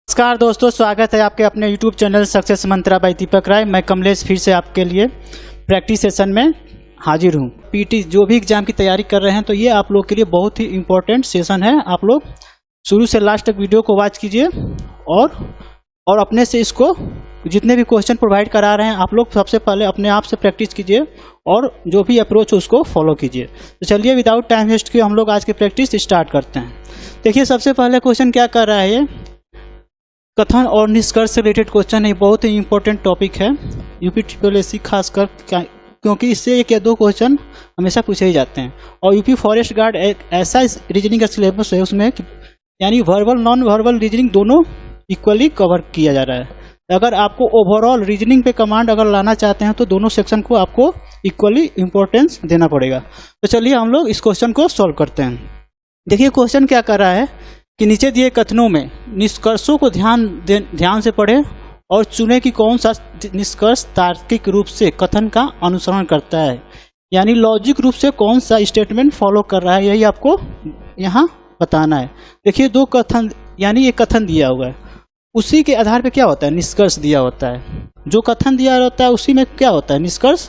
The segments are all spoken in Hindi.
नमस्कार दोस्तों, स्वागत है आपके अपने YouTube चैनल सक्सेस मंत्रा बाय दीपक राय। मैं कमलेश फिर से आपके लिए प्रैक्टिस सेशन में हाजिर हूँ। पीटी जो भी एग्जाम की तैयारी कर रहे हैं तो ये आप लोग के लिए बहुत ही इम्पोर्टेंट सेशन है। आप लोग शुरू से लास्ट तक वीडियो को वॉच कीजिए और अपने से इसको जितने भी क्वेश्चन प्रोवाइड करा रहे हैं आप लोग सबसे पहले अपने आप से प्रैक्टिस कीजिए और जो भी अप्रोच है उसको फॉलो कीजिए। तो चलिए विदाउट टाइम वेस्ट किए हम लोग आज की प्रैक्टिस स्टार्ट करते हैं। देखिए सबसे पहले क्वेश्चन क्या कर रहा है, ये कथन और निष्कर्ष से रिलेटेड क्वेश्चन है। बहुत ही इंपॉर्टेंट टॉपिक है यूपी खासकर, क्योंकि इससे एक या दो क्वेश्चन हमेशा पूछे ही जाते हैं। और यूपी फॉरेस्ट गार्ड एक ऐसा रीजनिंग का सिलेबस है उसमें यानी वर्बल नॉन वर्बल रीजनिंग दोनों इक्वली कवर किया जा रहा है। अगर आपको ओवरऑल रीजनिंग पे कमांड अगर लाना चाहते हैं तो दोनों सेक्शन को आपको इक्वली इम्पोर्टेंस देना पड़ेगा। तो चलिए हम लोग इस क्वेश्चन को सॉल्व करते हैं। देखिए क्वेश्चन क्या कर रहा है कि नीचे दिए कथनों में निष्कर्षों को ध्यान से पढ़ें और चुनें कि कौन सा निष्कर्ष तार्किक रूप से कथन का अनुसरण करता है, यानी लॉजिक रूप से कौन सा स्टेटमेंट फॉलो कर रहा है, यही आपको यहाँ बताना है। देखिए दो कथन यानी ये कथन दिया हुआ है, उसी के आधार पे क्या होता है निष्कर्ष दिया होता है। जो कथन दिया रहता है उसी में क्या होता है निष्कर्ष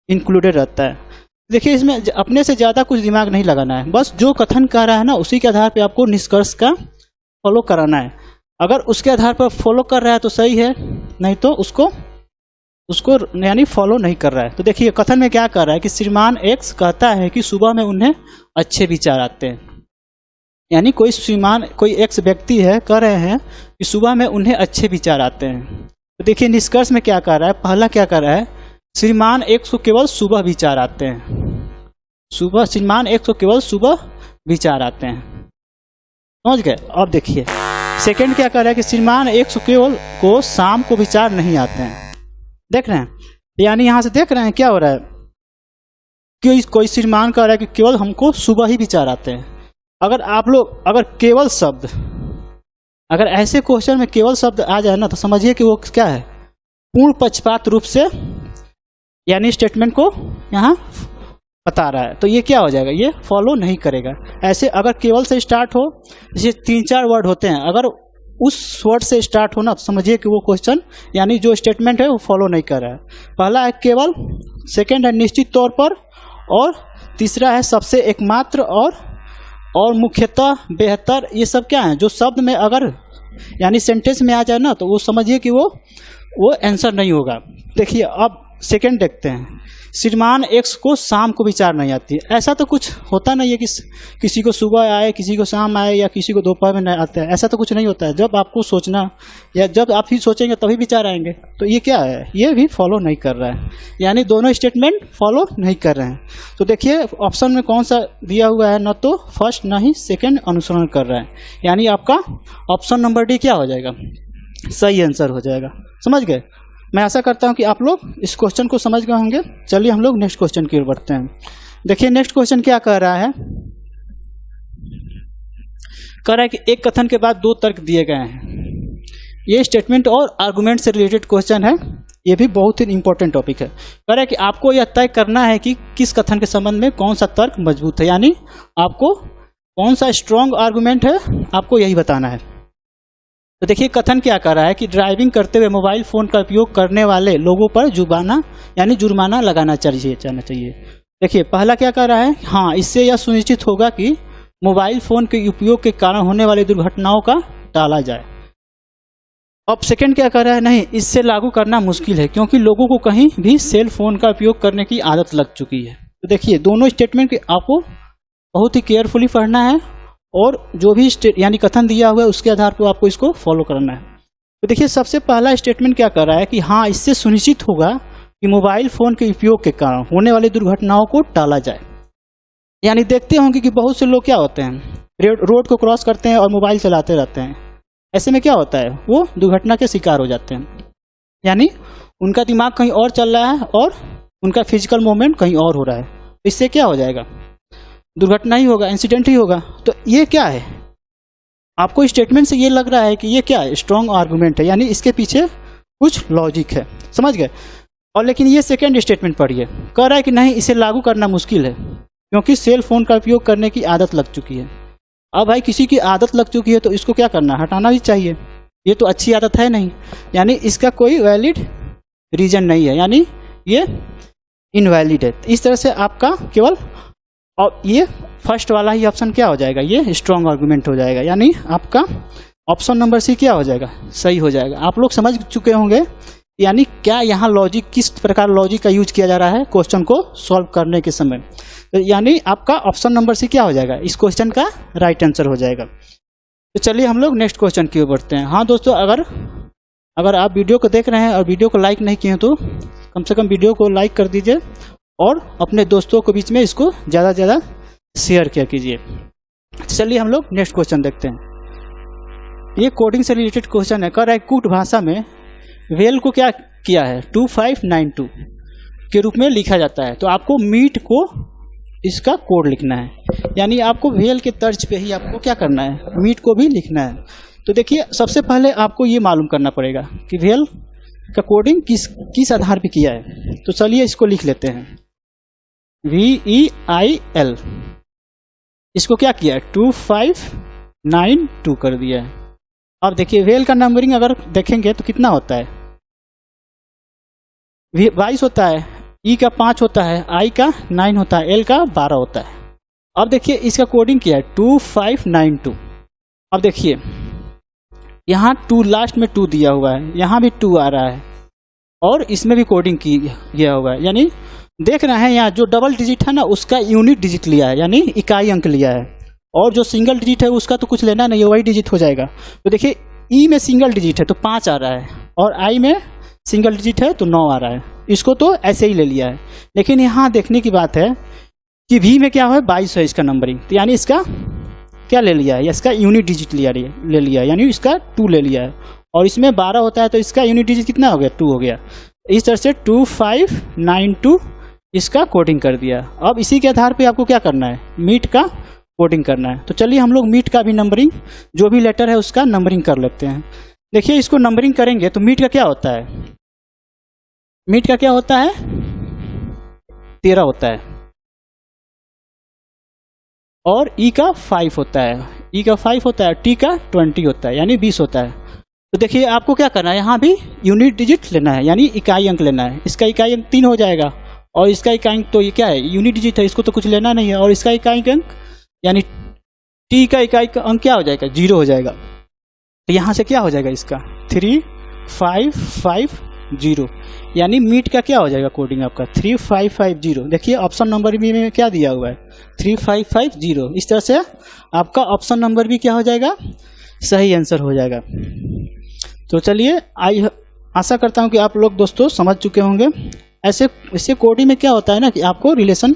इंक्लूडेड रहता है। देखिए इसमें अपने से ज़्यादा कुछ दिमाग नहीं लगाना है, बस जो कथन कह रहा है ना उसी के आधार पे आपको निष्कर्ष का फॉलो कराना है। अगर उसके आधार पर फॉलो कर रहा है तो सही है, नहीं तो उसको यानी फॉलो नहीं कर रहा है। तो देखिए कथन में क्या कर रहा है कि श्रीमान एक्स कहता है कि सुबह में उन्हें अच्छे विचार आते हैं, यानी कोई एक्स व्यक्ति है कह रहे हैं कि सुबह में उन्हें अच्छे विचार आते हैं। तो देखिए निष्कर्ष में क्या कर रहा है, पहला क्या कर रहा है, श्रीमान एक्स को केवल सुबह विचार आते हैं। श्रीमान एक्स को केवल सुबह विचार आते हैं, समझ गए। अब देखिए सेकंड क्या कर रहा है कि श्रीमान एक्स को शाम को विचार नहीं आते हैं। देख रहे हैं, यानी यहां से देख रहे हैं क्या हो रहा है कि कोई श्रीमान कह रहा है कि केवल हमको सुबह ही विचार आते हैं। अगर केवल शब्द, अगर ऐसे क्वेश्चन में केवल शब्द आ जाए ना तो समझिए कि वो क्या है, पूर्ण पक्षपात रूप से यानी स्टेटमेंट को यहाँ बता रहा है। तो ये क्या हो जाएगा, ये फॉलो नहीं करेगा। ऐसे अगर केवल से स्टार्ट हो, जैसे 3-4 वर्ड होते हैं, अगर उस वर्ड से स्टार्ट हो ना तो समझिए कि वो क्वेश्चन यानी जो स्टेटमेंट है वो फॉलो नहीं कर रहा है। पहला है केवल, सेकंड है निश्चित तौर पर, और तीसरा है सबसे एकमात्र और मुख्यतः बेहतर। ये सब क्या है, जो शब्द में अगर यानी सेंटेंस में आ जाए ना तो वो समझिए कि वो आंसर नहीं होगा। देखिए अब सेकंड देखते हैं, श्रीमान एक्स को शाम को विचार नहीं आती है। ऐसा तो कुछ होता नहीं है कि किसी को सुबह आए, किसी को शाम आए, या किसी को दोपहर में नहीं आता है। ऐसा तो कुछ नहीं होता है। जब आपको सोचना या जब आप ही सोचेंगे तभी विचार आएंगे। तो ये क्या है, ये भी फॉलो नहीं कर रहा है, यानी दोनों स्टेटमेंट फॉलो नहीं कर रहे हैं। तो देखिए ऑप्शन में कौन सा दिया हुआ है, न तो फर्स्ट न ही सेकेंड अनुसरण कर रहा है, यानी आपका ऑप्शन नंबर डी क्या हो जाएगा, सही आंसर हो जाएगा। समझ गए। मैं आशा करता हूं कि आप लोग इस क्वेश्चन को समझ गए होंगे। चलिए हम लोग नेक्स्ट क्वेश्चन की ओर बढ़ते हैं। देखिए नेक्स्ट क्वेश्चन क्या कह रहा है, कह रहा है कि एक कथन के बाद 2 तर्क दिए गए हैं। ये स्टेटमेंट और आर्गुमेंट से रिलेटेड क्वेश्चन है, ये भी बहुत ही इंपॉर्टेंट टॉपिक है। कह रहा है कि आपको यह तय करना है कि किस कथन के संबंध में कौन सा तर्क मजबूत है, यानी आपको कौन सा स्ट्रॉन्ग आर्गुमेंट है आपको यही बताना है। तो देखिए कथन क्या कर रहा है कि ड्राइविंग करते हुए मोबाइल फोन का उपयोग करने वाले लोगों पर जुर्माना लगाना चाहिए। देखिए पहला क्या कर रहा है, हाँ इससे यह सुनिश्चित होगा कि मोबाइल फोन के उपयोग के कारण होने वाली दुर्घटनाओं का टाला जाए। अब सेकंड क्या कर रहा है, नहीं इससे लागू करना मुश्किल है क्योंकि लोगों को कहीं भी सेल फोन का उपयोग करने की आदत लग चुकी है। तो देखिए दोनों स्टेटमेंट आपको बहुत ही केयरफुली पढ़ना है और जो भी यानी कथन दिया हुआ है उसके आधार पर आपको इसको फॉलो करना है। तो देखिए सबसे पहला स्टेटमेंट क्या कर रहा है कि हाँ इससे सुनिश्चित होगा कि मोबाइल फोन के उपयोग के कारण होने वाली दुर्घटनाओं को टाला जाए। यानी देखते होंगे कि बहुत से लोग क्या होते हैं, रोड को क्रॉस करते हैं और मोबाइल चलाते रहते हैं। ऐसे में क्या होता है, वो दुर्घटना के शिकार हो जाते हैं, यानी उनका दिमाग कहीं और चल रहा है और उनका फिजिकल मूवमेंट कहीं और हो रहा है। इससे क्या हो जाएगा, दुर्घटना ही होगा, इंसिडेंट ही होगा। तो ये क्या है, आपको स्टेटमेंट से ये लग रहा है कि ये क्या है, स्ट्रॉन्ग आर्गुमेंट है, यानी इसके पीछे कुछ लॉजिक है। समझ गए। और लेकिन ये सेकंड स्टेटमेंट पढ़िए, कह रहा है कि नहीं इसे लागू करना मुश्किल है क्योंकि सेल फोन का उपयोग करने की आदत लग चुकी है। अब भाई किसी की आदत लग चुकी है तो इसको क्या करना है, हटाना भी चाहिए। ये तो अच्छी आदत है नहीं, यानी इसका कोई वैलिड रीजन नहीं है, यानी ये इनवैलिड है। इस तरह से आपका केवल और ये फर्स्ट वाला ही ऑप्शन क्या हो जाएगा, ये स्ट्रॉन्ग आर्गुमेंट हो जाएगा, यानी आपका ऑप्शन नंबर सी क्या हो जाएगा, सही हो जाएगा। आप लोग समझ चुके होंगे यानी क्या यहाँ लॉजिक, किस प्रकार लॉजिक का यूज किया जा रहा है क्वेश्चन को सॉल्व करने के समय। तो यानी आपका ऑप्शन नंबर सी क्या हो जाएगा, इस क्वेश्चन का राइट आंसर हो जाएगा। तो चलिए हम लोग नेक्स्ट क्वेश्चन की ओर बढ़ते हैं। हाँ दोस्तों, अगर आप वीडियो को देख रहे हैं और वीडियो को लाइक नहीं किए तो कम से कम वीडियो को लाइक कर दीजिए और अपने दोस्तों के बीच में इसको ज़्यादा से ज़्यादा शेयर किया कीजिए। चलिए हम लोग नेक्स्ट क्वेश्चन देखते हैं। ये कोडिंग से रिलेटेड क्वेश्चन है। कर रहा है कूट भाषा में वेल को क्या किया है 2592 के रूप में लिखा जाता है। तो आपको मीट को इसका कोड लिखना है, यानी आपको वेल के तर्ज पे ही आपको क्या करना है, मीट को भी लिखना है। तो देखिए सबसे पहले आपको ये मालूम करना पड़ेगा कि वेल का कोडिंग किस आधार पे किया है। तो चलिए इसको लिख लेते हैं, VEIL इसको क्या किया है 2592 कर दिया है। अब देखिए वेल का नंबरिंग अगर देखेंगे तो कितना होता है, 22 होता है, ई का 5 होता है, आई का 9 होता है, एल का 12 होता है। अब देखिए इसका कोडिंग किया है 2592। अब देखिए यहाँ 2 लास्ट में 2 दिया हुआ है, यहाँ भी 2 आ रहा है और इसमें भी कोडिंग किया हुआ है, यानी देख रहे हैं यहाँ जो डबल डिजिट है ना उसका यूनिट डिजिट लिया है, यानी इकाई अंक लिया है, और जो सिंगल डिजिट है उसका तो कुछ लेना नहीं है, वही डिजिट हो जाएगा। तो देखिए ई में सिंगल डिजिट है तो 5 आ रहा है और आई में सिंगल डिजिट है तो 9 आ रहा है, इसको तो ऐसे ही ले लिया है। लेकिन यहाँ देखने की बात है कि भी में क्या है 22 है इसका नंबरिंग, तो यानी इसका क्या ले लिया है, इसका यूनिट डिजिट ले लिया, यानी इसका 2 ले लिया है, और इसमें 12 होता है तो इसका यूनिट डिजिट कितना हो गया 2 हो गया। इस तरह से 2592 इसका कोडिंग कर दिया। अब इसी के आधार पे आपको क्या करना है, मीट का कोडिंग करना है। तो चलिए हम लोग मीट का भी नंबरिंग, जो भी लेटर है उसका नंबरिंग कर लेते हैं। देखिए इसको नंबरिंग करेंगे तो मीट का क्या होता है, मीट का क्या होता है 13 होता है, और ई का 5 होता है, ई का 5 होता है, टी का 20 होता है, यानी 20 होता है। तो देखिए आपको क्या करना है, यहाँ भी यूनिट डिजिट लेना है, यानी इकाई अंक लेना है। इसका इकाई अंक 3 हो जाएगा और इसका इकाई अंक तो ये क्या है यूनिट डिजिट है, इसको तो कुछ लेना नहीं है, और इसका इकाई अंक यानी टी का इकाई अंक क्या हो जाएगा 0 हो जाएगा। तो यहाँ से क्या हो जाएगा इसका 3550, यानी मीट का क्या हो जाएगा कोडिंग आपका 3550। देखिए ऑप्शन नंबर भी में क्या दिया हुआ है 3550। इस तरह से आपका ऑप्शन नंबर भी क्या हो जाएगा, सही आंसर हो जाएगा। तो चलिए आशा करता हूँ कि आप लोग दोस्तों समझ चुके होंगे। इससे कोडिंग में क्या होता है ना कि आपको रिलेशन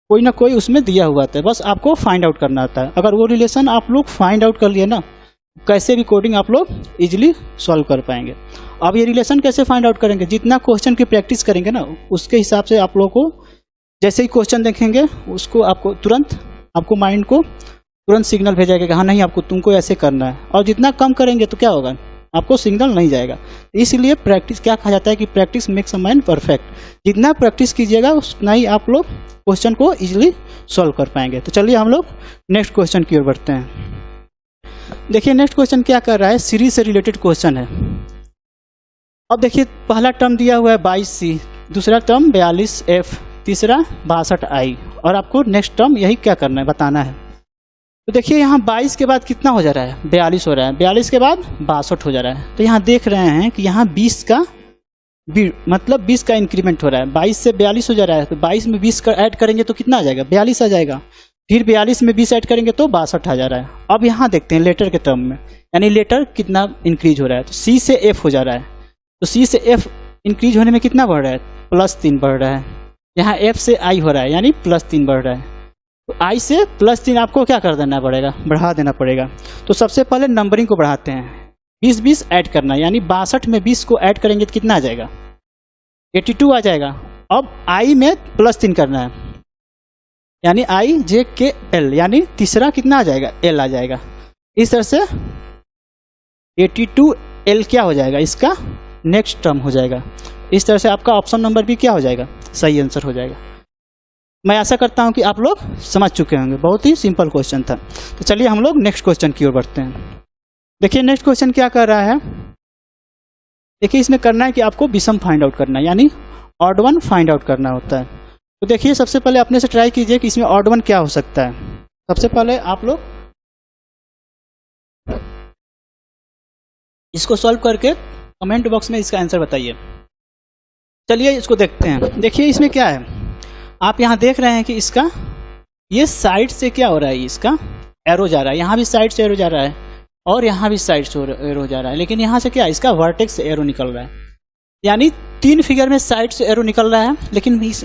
कोई ना कोई उसमें दिया हुआ था, बस आपको फाइंड आउट करना आता है। अगर वो रिलेशन आप लोग फाइंड आउट कर लिए ना, कैसे भी कोडिंग आप लोग इजीली सॉल्व कर पाएंगे। अब ये रिलेशन कैसे फाइंड आउट करेंगे, जितना क्वेश्चन की प्रैक्टिस करेंगे ना उसके हिसाब से आप लोगों को जैसे ही क्वेश्चन देखेंगे उसको आपको तुरंत आपको माइंड को तुरंत सिग्नल भेजेगा कि हाँ नहीं आपको तुमको ऐसे करना है। और जितना कम करेंगे तो क्या होगा, आपको सिग्नल नहीं जाएगा। इसलिए प्रैक्टिस क्या कहा जाता है कि practice makes a mind perfect. जितना प्रैक्टिस कीजिएगा उतना ही आप लोग क्वेश्चन को इजीली सॉल्व कर पाएंगे। तो चलिए हम लोग नेक्स्ट क्वेश्चन की ओर बढ़ते हैं। देखिए नेक्स्ट क्वेश्चन क्या कर रहा है, सीरीज से रिलेटेड क्वेश्चन है। अब देखिए पहला टर्म दिया हुआ है 22C, दूसरा टर्म 42F, तीसरा 62I, और आपको नेक्स्ट टर्म यही क्या करना है, बताना है। तो देखिए यहाँ 22 के बाद कितना हो जा रहा है 42 हो रहा है, 42 के बाद 62 हो जा रहा है। तो यहाँ देख रहे हैं कि यहाँ 20 का मतलब 20 का इंक्रीमेंट हो रहा है, 22 से 42 हो जा रहा है। तो 22 में 20 का ऐड करेंगे तो कितना आ जाएगा 42 आ जाएगा, फिर 42 में 20 ऐड करेंगे तो 62 आ जा रहा है। अब यहाँ देखते हैं लेटर के टर्म में, यानी लेटर कितना इंक्रीज हो रहा है। तो C से F हो जा रहा है, तो C से F इंक्रीज होने में कितना बढ़ रहा है +3 बढ़ रहा है। यहाँ F से I हो रहा है, यानी +3 बढ़ रहा है। तो I से +3 आपको क्या कर देना पड़ेगा, बढ़ा देना पड़ेगा। तो सबसे पहले नंबरिंग को बढ़ाते हैं, 20 ऐड करना, यानी 62 में 20 को ऐड करेंगे तो कितना आ जाएगा 82 आ जाएगा। अब I में +3 करना है, यानी IJKL, यानी तीसरा कितना आ जाएगा L आ जाएगा। इस तरह से 82L क्या हो जाएगा, इसका नेक्स्ट टर्म हो जाएगा। इस तरह से आपका ऑप्शन नंबर भी क्या हो जाएगा, सही आंसर हो जाएगा। मैं आशा करता हूं कि आप लोग समझ चुके होंगे, बहुत ही सिंपल क्वेश्चन था। तो चलिए हम लोग नेक्स्ट क्वेश्चन की ओर बढ़ते हैं। देखिए नेक्स्ट क्वेश्चन क्या कर रहा है, देखिए इसमें करना है कि आपको विषम फाइंड आउट करना है, यानी ऑड वन फाइंड आउट करना होता है। तो देखिए सबसे पहले अपने से ट्राई कीजिए कि इसमें ऑड वन क्या हो सकता है। सबसे पहले आप लोग इसको सॉल्व करके कमेंट बॉक्स में इसका आंसर बताइए। चलिए इसको देखते हैं। देखिए इसमें क्या है, आप यहाँ देख रहे हैं कि इसका ये साइड से क्या हो रहा है, इसका एरो जा रहा है, यहाँ भी साइड से एरो जा रहा है और यहाँ भी साइड से एरो जा रहा है, लेकिन यहाँ से क्या इसका वर्टेक्स से एरो निकल रहा है, यानी 3 फिगर में साइड से एरो निकल रहा है, लेकिन इस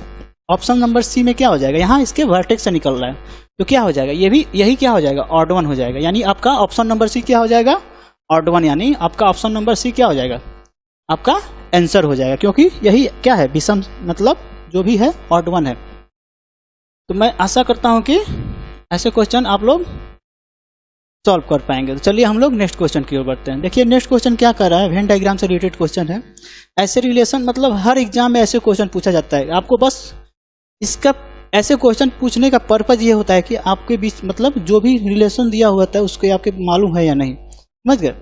ऑप्शन नंबर सी में क्या हो जाएगा, यहाँ इसके वर्टेक्स से निकल रहा है, तो क्या हो जाएगा, ये भी यही क्या हो जाएगा, ऑड वन हो जाएगा। यानी आपका ऑप्शन नंबर सी क्या हो जाएगा, ऑड वन, यानी आपका ऑप्शन नंबर सी क्या हो जाएगा, आपका आंसर हो जाएगा, क्योंकि यही क्या है, विषम मतलब जो भी है ऑड वन है। तो मैं आशा करता हूं कि ऐसे क्वेश्चन आप लोग सॉल्व कर पाएंगे। तो चलिए हम लोग नेक्स्ट क्वेश्चन की ओर बढ़ते हैं। देखिए नेक्स्ट क्वेश्चन क्या कर रहा है, वेन डायग्राम से रिलेटेड क्वेश्चन है। ऐसे रिलेशन मतलब हर एग्जाम में ऐसे क्वेश्चन पूछा जाता है, आपको बस इसका ऐसे क्वेश्चन पूछने का पर्पज ये होता है कि आपके बीच मतलब जो भी रिलेशन दिया हुआ था उसको आपके मालूम है या नहीं, समझ गए।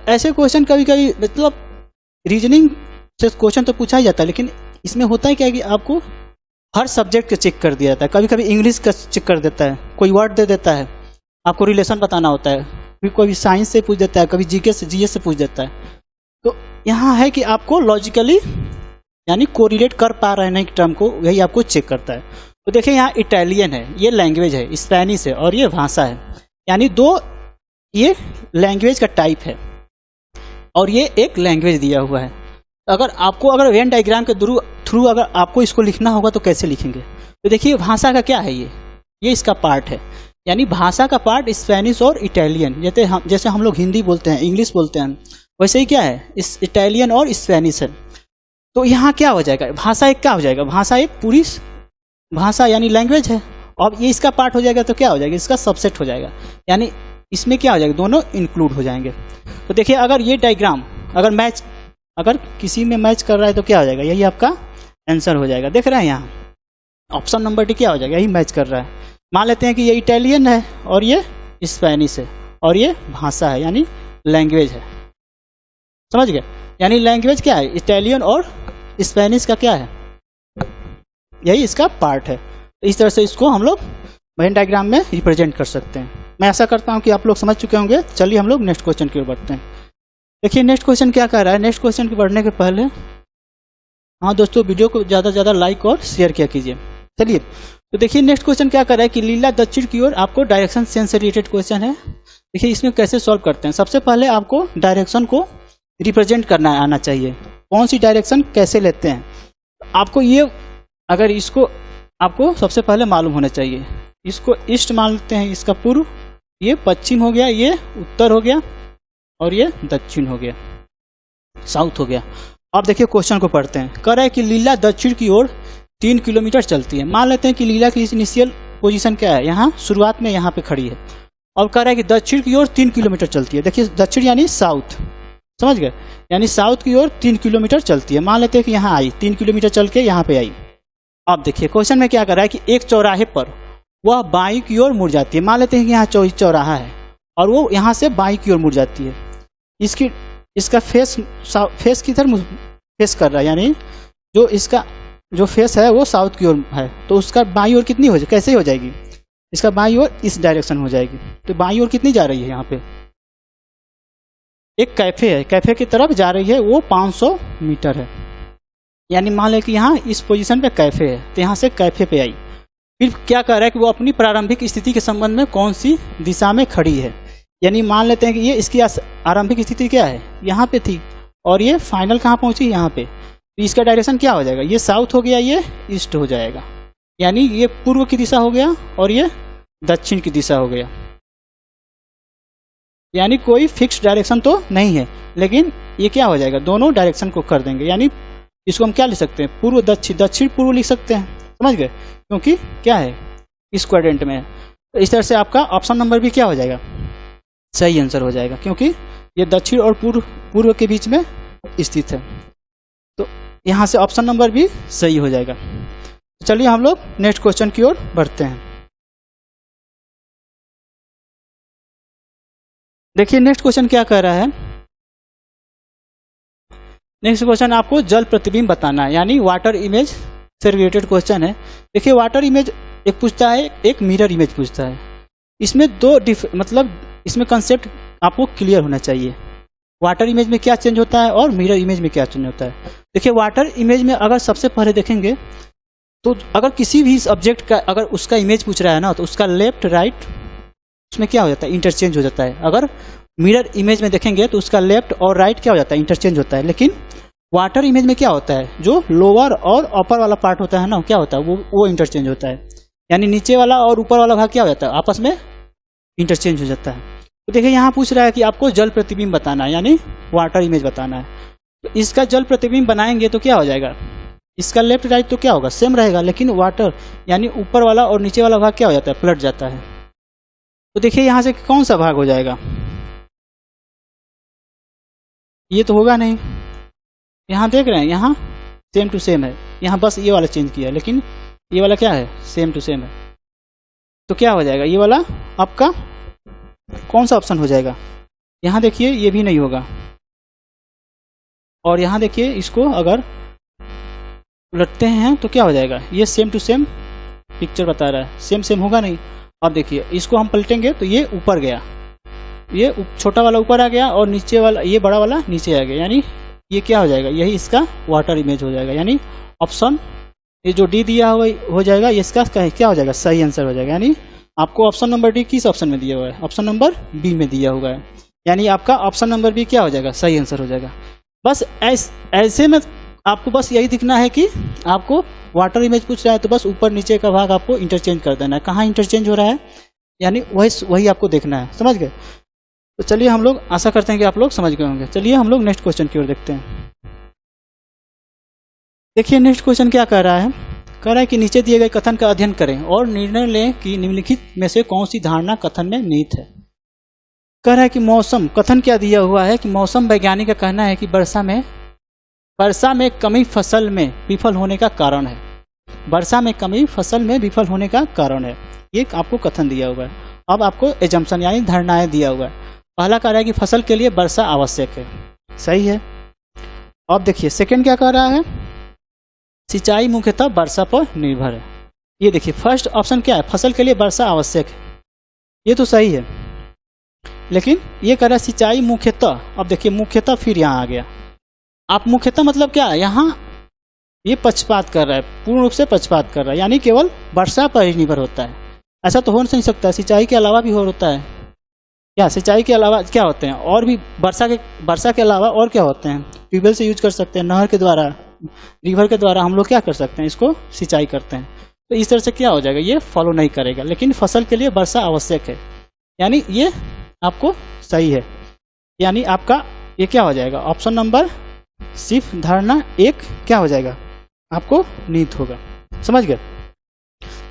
ऐसे क्वेश्चन कभी कभी मतलब रीजनिंग से क्वेश्चन तो पूछा ही जाता है, लेकिन इसमें होता है क्या कि आपको हर सब्जेक्ट का चेक कर दिया जाता है। कभी कभी इंग्लिश का चेक कर देता है, कोई वर्ड दे देता है, आपको रिलेशन बताना होता है, फिर कोई साइंस से पूछ देता है, कभी जीके से जीएस से पूछ देता है। तो यहाँ है कि आपको लॉजिकली यानी कोरिलेट कर पा रहे हैं नहीं टर्म को, वही आपको चेक करता है। तो देखिए यहाँ इटालियन है, ये लैंग्वेज है, स्पेनिश है और ये भाषा है, यानी दो ये लैंग्वेज का टाइप है और ये एक लैंग्वेज दिया हुआ है। अगर वेन डायग्राम के थ्रू अगर आपको इसको लिखना होगा तो कैसे लिखेंगे, तो देखिए भाषा का क्या है, ये इसका पार्ट है, यानी भाषा का पार्ट स्पेनिश और इटालियन, जैसे हम लोग हिंदी बोलते हैं, इंग्लिश बोलते हैं, वैसे ही क्या है इस इटालियन और स्पेनिश है। तो यहाँ क्या हो जाएगा, भाषा एक क्या हो जाएगा, भाषा एक पूरी भाषा यानी लैंग्वेज है, और ये इसका पार्ट हो जाएगा तो क्या हो जाएगा, इसका सबसेट हो जाएगा, यानी इसमें क्या हो जाएगा, दोनों इंक्लूड हो जाएंगे। तो देखिए अगर ये डायग्राम अगर किसी में मैच कर रहा है तो क्या हो जाएगा, यही आपका आंसर हो जाएगा। देख रहे हैं यहाँ ऑप्शन नंबर डी क्या हो जाएगा, यही मैच कर रहा है। मान लेते हैं कि ये इटालियन है और ये स्पेनिश है और ये भाषा है यानी लैंग्वेज है, समझ गए। यानी लैंग्वेज क्या है, इटालियन और स्पेनिश का क्या है, यही इसका पार्ट है। इस तरह से इसको हम लोग वेन डायग्राम में रिप्रेजेंट कर सकते हैं। मैं ऐसा करता हूं कि आप लोग समझ चुके होंगे। चलिए हम लोग नेक्स्ट क्वेश्चन की ओर बढ़ते हैं। देखिए नेक्स्ट क्वेश्चन क्या कर रहा है, नेक्स्ट क्वेश्चन के बढ़ने के पहले हाँ दोस्तों वीडियो को ज़्यादा से ज़्यादा लाइक और शेयर किया कीजिए। चलिए तो देखिए नेक्स्ट क्वेश्चन क्या कर रहा है कि लीला दक्षिण की ओर, आपको डायरेक्शन सेंस से रिलेटेड क्वेश्चन है। देखिए इसमें कैसे सॉल्व करते हैं, सबसे पहले आपको डायरेक्शन को रिप्रेजेंट करना आना चाहिए, कौन सी डायरेक्शन कैसे लेते हैं आपको ये, अगर इसको आपको सबसे पहले मालूम होना चाहिए। इसको ईस्ट मान लेते हैं, इसका पूर्व, ये पश्चिम हो गया, ये उत्तर हो गया और ये दक्षिण हो गया, साउथ हो गया। अब देखिए क्वेश्चन को पढ़ते हैं। कह रहा है कि लीला दक्षिण की ओर 3 किलोमीटर चलती है। मान लेते हैं कि लीला की इनिशियल पोजीशन क्या है, यहाँ शुरुआत में यहाँ पे खड़ी है, और कह रहा है कि दक्षिण की ओर 3 किलोमीटर चलती है। देखिए दक्षिण यानी साउथ, समझ गए, यानी साउथ की ओर 3 किलोमीटर चलती है। मान लेते हैं कि यहाँ आई, 3 किलोमीटर चल के यहाँ पे आई। अब देखिए क्वेश्चन में क्या कर रहा है कि एक चौराहे पर वह बाईं की ओर मुड़ जाती है। मान लेते हैं कि यहाँ चौराहा है और वो यहाँ से बाईं की ओर मुड़ जाती है। इसका फेस की तरफ फेस कर रहा है, यानी जो इसका जो फेस है वो साउथ की ओर है, तो उसका बाईं ओर कितनी हो जाएगी, कैसे हो जाएगी, इसका बाईं ओर इस डायरेक्शन हो जाएगी। तो बाईं ओर कितनी जा रही है, यहाँ पे एक कैफे है, कैफे की तरफ जा रही है, वो 500 मीटर है। यानी मान लें कि यहाँ इस पोजीशन पे कैफे है, तो यहाँ से कैफे पे आई। फिर क्या कह रहा है कि वो अपनी प्रारंभिक स्थिति के संबंध में कौन सी दिशा में खड़ी है। यानी मान लेते हैं कि ये इसकी आरंभिक स्थिति क्या है, यहाँ पे थी, और ये फाइनल कहाँ पहुंची, यहाँ पे। तो इसका डायरेक्शन क्या हो जाएगा, ये साउथ हो गया, ये ईस्ट हो जाएगा। यानी ये पूर्व की दिशा हो गया और ये दक्षिण की दिशा हो गया। यानी कोई फिक्स डायरेक्शन तो नहीं है, लेकिन ये क्या हो जाएगा, दोनों डायरेक्शन को कर देंगे। यानी इसको हम क्या लिख सकते हैं, पूर्व दक्षिण, दक्षिण पूर्व लिख सकते हैं, समझ गए, क्योंकि क्या है इस क्वाड्रेंट में है। तो इस तरह से आपका ऑप्शन नंबर भी क्या हो जाएगा, सही आंसर हो जाएगा, क्योंकि ये दक्षिण और पूर्व के बीच में स्थित है। तो यहाँ से ऑप्शन नंबर भी सही हो जाएगा। तो चलिए हम लोग नेक्स्ट क्वेश्चन की ओर बढ़ते हैं। देखिए नेक्स्ट क्वेश्चन क्या कह रहा है। नेक्स्ट क्वेश्चन आपको जल प्रतिबिंब बताना है, यानी वाटर इमेज से रिलेटेड क्वेश्चन है। देखिए वाटर इमेज एक पूछता है, एक मिरर इमेज पूछता है। इसमें दो मतलब इसमें कंसेप्ट आपको क्लियर होना चाहिए। वाटर इमेज में क्या चेंज होता है और मिरर इमेज में क्या चेंज होता है। देखिए वाटर इमेज में अगर सबसे पहले देखेंगे तो अगर किसी भी ऑब्जेक्ट का अगर उसका इमेज पूछ रहा है ना, तो उसका लेफ्ट राइट उसमें क्या हो जाता है, इंटरचेंज हो जाता है। अगर मिरर इमेज में देखेंगे तो उसका लेफ्ट और राइट क्या हो जाता है, इंटरचेंज होता है। लेकिन वाटर इमेज में क्या होता है, जो लोअर और अपर वाला पार्ट होता है ना, क्या होता है, वो इंटरचेंज होता है। यानी नीचे वाला और ऊपर वाला भाग क्या हो जाता है, आपस में इंटरचेंज हो जाता है। तो देखिए यहाँ पूछ रहा है कि आपको जल प्रतिबिंब बताना है, यानी वाटर इमेज बताना है। तो इसका जल प्रतिबिंब बनाएंगे तो क्या हो जाएगा, इसका लेफ्ट राइट तो क्या होगा, सेम रहेगा, लेकिन वाटर यानी ऊपर वाला और नीचे वाला भाग क्या हो जाता है, पलट जाता है। तो देखिए यहाँ से कौन सा भाग हो जाएगा, ये तो होगा नहीं। यहाँ देख रहे हैं, यहाँ सेम टू सेम है, यहाँ बस ये वाला चेंज किया, लेकिन ये वाला क्या है, सेम टू सेम है। तो क्या हो जाएगा, ये वाला आपका कौन सा ऑप्शन हो जाएगा। यहाँ देखिए ये भी नहीं होगा, और यहाँ देखिए इसको अगर उलटते हैं तो क्या हो जाएगा, ये सेम टू सेम पिक्चर बता रहा है, सेम सेम होगा नहीं। अब देखिए इसको हम पलटेंगे तो ये ऊपर गया, ये छोटा वाला ऊपर आ गया और नीचे वाला, ये बड़ा वाला नीचे आ गया, यानी ये क्या हो जाएगा, यही इसका वाटर इमेज हो जाएगा। यानी ऑप्शन ये जो डी दिया हुआ हो जाएगा, ये इसका क्या हो जाएगा, सही आंसर हो जाएगा। यानी आपको ऑप्शन नंबर डी किस ऑप्शन में दिया हुआ है, ऑप्शन नंबर बी में दिया हुआ है। यानी आपका ऑप्शन नंबर बी क्या हो जाएगा, सही आंसर हो जाएगा। बस ऐसे में आपको बस यही दिखना है कि आपको वाटर इमेज पूछ रहा है तो बस ऊपर नीचे का भाग आपको इंटरचेंज कर देना है, कहाँ इंटरचेंज हो रहा है, यानी वही आपको देखना है। समझ गए। तो चलिए हम लोग आशा करते हैं कि आप लोग समझ गए होंगे। चलिए हम लोग नेक्स्ट क्वेश्चन की ओर देखते हैं। देखिए नेक्स्ट क्वेश्चन क्या कह रहा है, कह रहा है कि नीचे दिए गए कथन का अध्ययन करें और निर्णय लें कि निम्नलिखित में से कौन सी धारणा कथन में निहित है। कह रहा है कि मौसम, कथन क्या दिया हुआ है कि मौसम वैज्ञानिक का कहना है कि वर्षा में कमी फसल में विफल होने का कारण है। वर्षा में कमी फसल में विफल होने का कारण है, ये आपको कथन दिया हुआ है। अब आपको एजम्पशन यानी धारणाएं दिया हुआ है। पहला कह रहा है कि फसल के लिए वर्षा आवश्यक है, सही है। अब देखिए सेकंड क्या कह रहा है, सिंचाई मुख्यतः वर्षा पर निर्भर है। ये देखिए फर्स्ट ऑप्शन क्या है, फसल के लिए वर्षा आवश्यक है, ये तो सही है। लेकिन ये कह रहा है सिंचाई मुख्यतः, अब देखिए मुख्यतः फिर यहाँ आ गया। आप मुख्यतः मतलब क्या है, यहाँ ये पक्षपात कर रहा है, पूर्ण रूप से पक्षपात कर रहा है, यानी केवल वर्षा पर ही निर्भर होता है। ऐसा तो हो नहीं सकता, सिंचाई के अलावा भी होता है क्या, सिंचाई के अलावा क्या होते हैं और भी, वर्षा के अलावा और क्या होते हैं, ट्यूबवेल से यूज कर सकते हैं, नहर के द्वारा, रिवर के द्वारा हम लोग क्या कर सकते हैं, इसको सिंचाई करते हैं। तो इस तरह से क्या हो जाएगा, ये फॉलो नहीं करेगा। लेकिन फसल के लिए वर्षा आवश्यक है, यानी ये आपको सही है। यानी आपका ये क्या हो जाएगा, ऑप्शन नंबर सिर्फ धारणा एक क्या हो जाएगा, आपको निहित होगा। समझ गए।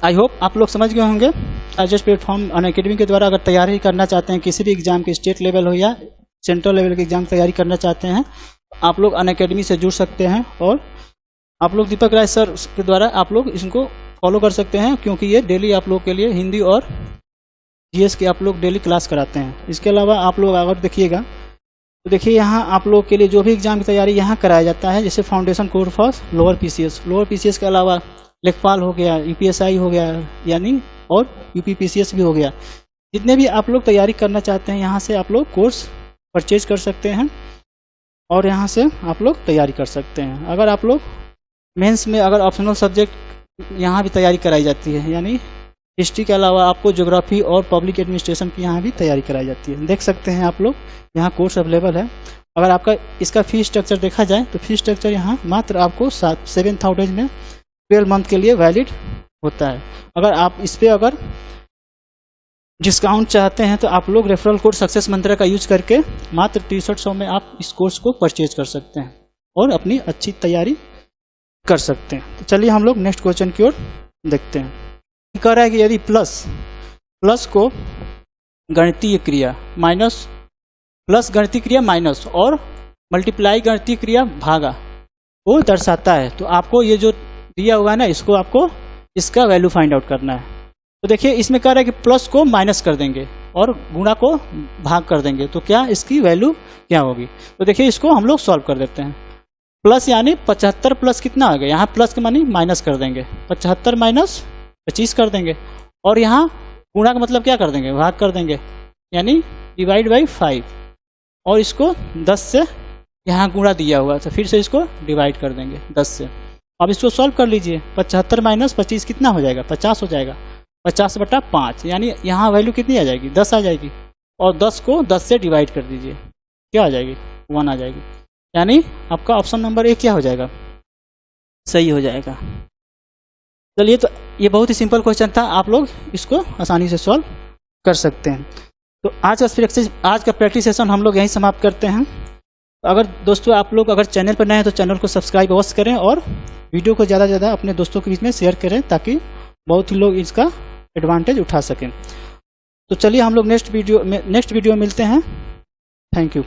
आई होप आप लोग समझ गए होंगे। एजेस प्लेटफॉर्म अनअकैडमी के द्वारा अगर तैयारी करना चाहते हैं किसी भी एग्जाम के, स्टेट लेवल हो या सेंट्रल लेवल के एग्जाम तैयारी करना चाहते हैं, आप लोग अनअकैडमी से जुड़ सकते हैं। और आप लोग दीपक राय सर के द्वारा आप लोग इसको फॉलो कर सकते हैं, क्योंकि ये डेली आप लोग के लिए हिंदी और जीएस की आप लोग डेली क्लास कराते हैं। इसके अलावा आप लोग अगर देखिएगा तो देखिए यहाँ आप लोग के लिए जो भी एग्जाम की तैयारी यहाँ कराया जाता है, जैसे foundation course for lower PCS के अलावा लेखपाल हो गया, यूपीएसआई हो गया, यानी और यूपीपीसीएस भी हो गया। जितने भी आप लोग तैयारी करना चाहते हैं यहाँ से आप लोग कोर्स परचेज कर सकते हैं और यहाँ से आप लोग तैयारी कर सकते हैं। अगर आप लोग मेंस में अगर ऑप्शनल सब्जेक्ट यहाँ भी तैयारी कराई जाती है, यानी हिस्ट्री के अलावा आपको ज्योग्राफी और पब्लिक एडमिनिस्ट्रेशन की यहाँ भी तैयारी कराई जाती है। देख सकते हैं आप लोग यहाँ कोर्स अवेलेबल है। अगर आपका इसका फी स्ट्रक्चर देखा जाए तो फी स्ट्रक्चर यहाँ मात्र आपको 7,000 में 12 मंथ के लिए वैलिड होता है। अगर आप इस पर अगर डिस्काउंट चाहते हैं तो आप लोग रेफरल कोड सक्सेस मंत्रा का यूज करके मात्र 6300 में आप इस कोर्स को परचेज कर सकते हैं और अपनी अच्छी तैयारी कर सकते हैं। तो चलिए हम लोग नेक्स्ट क्वेश्चन की ओर देखते हैं। कह रहा है कि यदि प्लस को गणितीय क्रिया माइनस और मल्टीप्लाई गणितीय क्रिया भागा वो दर्शाता है, तो आपको ये जो दिया हुआ है ना, इसको आपको इसका वैल्यू फाइंड आउट करना है। तो देखिए इसमें कह रहा है कि प्लस को माइनस कर देंगे और गुणा को भाग कर देंगे तो क्या इसकी वैल्यू क्या होगी। तो देखिए इसको हम लोग सॉल्व कर देते हैं। प्लस यानी 75 प्लस कितना आ गया, यहाँ प्लस के मानी माइनस कर देंगे, 75 माइनस 25 कर देंगे, और यहाँ गुणा का मतलब क्या कर देंगे, भाग कर देंगे, यानी डिवाइड बाई 5, और इसको 10 से यहाँ गुणा दिया हुआ तो फिर से इसको डिवाइड कर देंगे 10 से। अब इसको सॉल्व कर लीजिए, 75 माइनस 25 कितना हो जाएगा, 50 हो जाएगा, 50/5 यानी यहाँ वैल्यू कितनी आ जाएगी, 10 आ जाएगी, और 10 को 10 से डिवाइड कर दीजिए, क्या आ जाएगी, 1 आ जाएगी, यानी आपका ऑप्शन नंबर ए क्या हो जाएगा, सही हो जाएगा। चलिए, तो ये बहुत ही सिंपल क्वेश्चन था, आप लोग इसको आसानी से सॉल्व कर सकते हैं। तो आज का प्रैक्टिस सेशन हम लोग यहीं समाप्त करते हैं। अगर दोस्तों आप लोग अगर चैनल पर नए हैं तो चैनल को सब्सक्राइब अवश्य करें और वीडियो को ज़्यादा से ज़्यादा अपने दोस्तों के बीच में शेयर करें ताकि बहुत ही लोग इसका एडवांटेज उठा सकें। तो चलिए हम लोग नेक्स्ट वीडियो में मिलते हैं। Thank you.